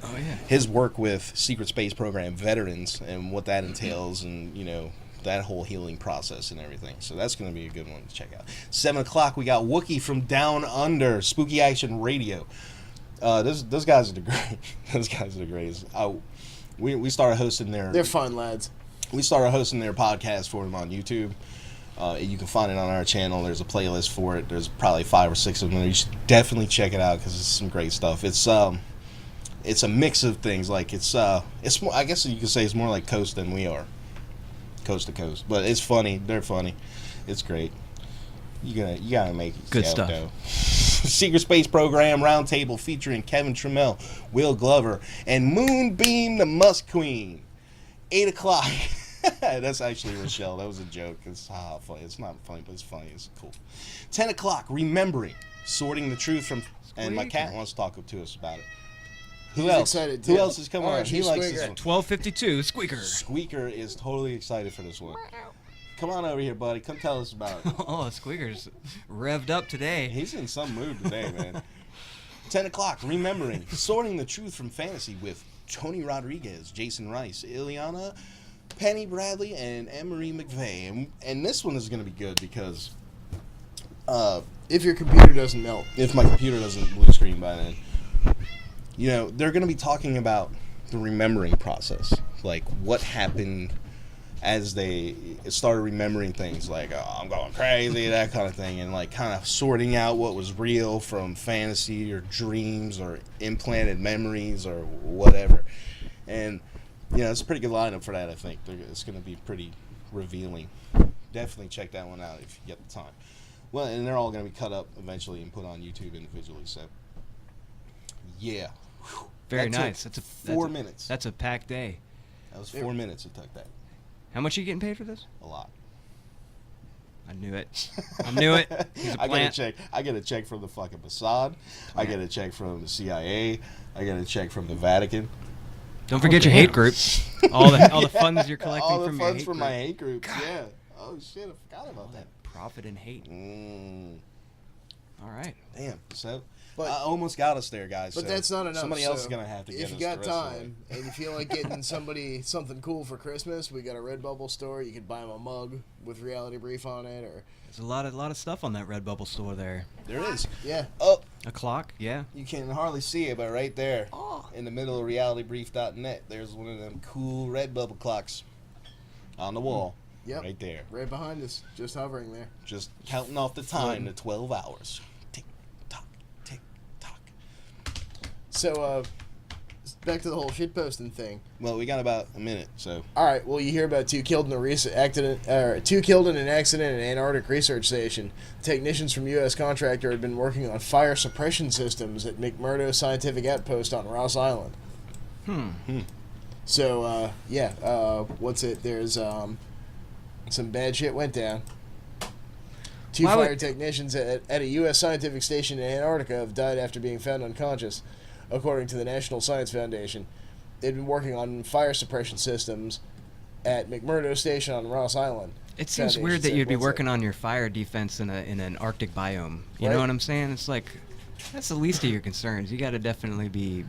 his work with Secret Space Program veterans and what that entails and, you know, that whole healing process and everything. So that's going to be a good one to check out. 7 o'clock, we got Wookie from Down Under, Spooky Action Radio. Those guys are the great. Those guys are the greatest. We started hosting They're fun lads. We started hosting their podcast for them on YouTube. You can find it on our channel. There's a playlist for it. There's probably 5 or 6 of them. You should definitely check it out because it's some great stuff. It's a mix of things. Like it's more, I guess you could say it's more like Coast than we are, coast to coast. But it's funny. They're funny. It's great. You gotta make it. Good stuff. Secret Space Program Roundtable featuring Kevin Trammell, Will Glover, and Moonbeam the Musk Queen. 8 o'clock. That's actually Rochelle. That was a joke. It's funny. It's not funny, but it's funny. It's cool. 10 o'clock. Remembering, sorting the truth from. And my cat wants to talk to us about it. Who He's else? excited, Who too. else is coming on? He likes this one. 12:52. Squeaker. Squeaker is totally excited for this one. Come on over here, buddy. Come tell us about it. Oh, Squeaker's revved up today. He's in some mood today, man. 10 o'clock. Remembering, sorting the truth from fantasy with Tony Rodriguez, Jason Rice, Ileana, Penny Bradley, and Anne-Marie McVeigh. And this one is going to be good because If your computer doesn't melt. if my computer doesn't blue screen by then, you know, they're going to be talking about the remembering process. Like what happened as they started remembering things like, oh, I'm going crazy, that kind of thing. And like kind of sorting out what was real from fantasy or dreams or implanted memories or whatever. And, you know, it's a pretty good lineup for that, I think. It's going to be pretty revealing. Definitely check that one out if you get the time. Well, and they're all going to be cut up eventually and put on YouTube individually. So, yeah. Whew. Very That took nice. That's 4 minutes. That's a packed day. That was 4 minutes it took that. How much are you getting paid for this? A lot. I knew it. I knew it. He's a I plant. get a check from the fucking Mossad. I get a check from the CIA. I get a check from the Vatican. Don't forget your hate groups. All the funds you're collecting All the from your funds hate from group. my hate groups. Yeah. Oh shit, I forgot about that. Profit and hate. All right. Damn. So, But- I almost got us there, guys. But so that's not enough. Somebody else so is gonna have to get us. If you got the rest of the way. time and you feel like getting somebody something cool for Christmas, we got a Redbubble store. You could buy them a mug with Reality Brief on it, or There's a lot of stuff on that Redbubble store there. There it is. yeah. Oh, A clock, yeah. you can hardly see it, but right there, in the middle of realitybrief.net, there's one of them cool Redbubble clocks on the wall. Yep. Right there. Right behind us, just hovering there. Just counting off the time to 12 hours. Tick, tock, tick, tock. So, back to the whole shitposting thing. Well, we got about a minute, so. All right. Well, you hear about two killed in an accident at Antarctic Research Station. Technicians from U.S. contractor had been working on fire suppression systems at McMurdo Scientific Outpost on Ross Island. So, what's it? There's some bad shit went down. Two Why would- fire technicians at a U.S. scientific station in Antarctica have died after being found unconscious, according to the National Science Foundation. They'd been working on fire suppression systems at McMurdo Station on Ross Island. It seems Foundation weird that said, you'd be what's working on your fire defense in an Arctic biome. You Right. know what I'm saying? It's like, that's the least of your concerns. You got to definitely be,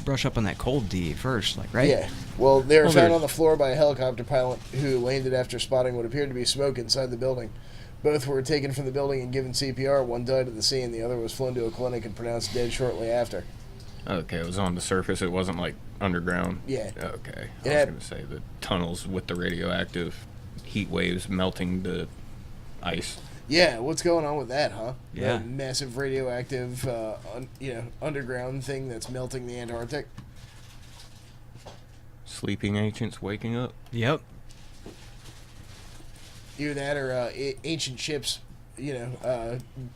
brush up on that cold D first, like, right? Yeah. Well, they were Well, found there's- on the floor by a helicopter pilot who landed after spotting what appeared to be smoke inside the building. Both were taken from the building and given CPR. One died at the scene. The other was flown to a clinic and pronounced dead shortly after. Okay, it was on the surface. It wasn't like underground. Yeah. Okay. It I was had- going to say the tunnels with the radioactive heat waves melting the ice. Yeah, what's going on with that, huh? Yeah. The massive radioactive, underground thing that's melting the Antarctic. Sleeping ancients waking up. Yep. Either that or ancient ships,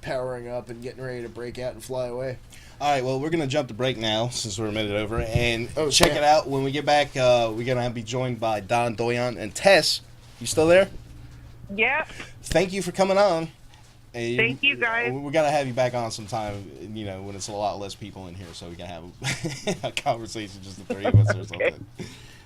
powering up and getting ready to break out and fly away. All right, well, we're going to jump to break now since we're a minute over. And Oh, check snap. it out. When we get back, we're going to be joined by Don Doyon and Tess. You still there? Yeah. Thank you for coming on. And Thank you, guys. We got to have you back on sometime, when it's a lot less people in here, so we can have a conversation, just the three of us or something.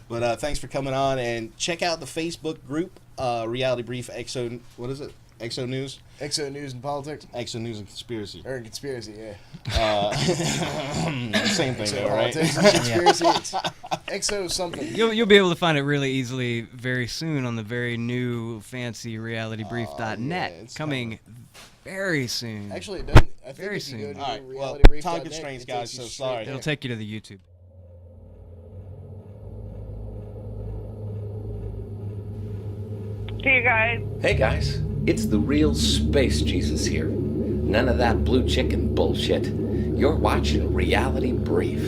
But thanks for coming on, and check out the Facebook group, Reality Brief Exo, what is it? Exo News? Exo News and Politics? Exo News and Conspiracy. Or Conspiracy, yeah. Same thing Exo though, right? Politics and Conspiracy. It's Exo something. You'll be able to find it really easily very soon on the very new fancy realitybrief.net. it's coming very soon. Actually, it doesn't. I think Very if you go soon. to All right, well, realitybrief.net, time constraints, it guys, takes you so straight sorry. there. It'll take you to the YouTube. See you guys. Hey guys, it's the real Space Jesus here. None of that blue chicken bullshit. You're watching Reality Brief.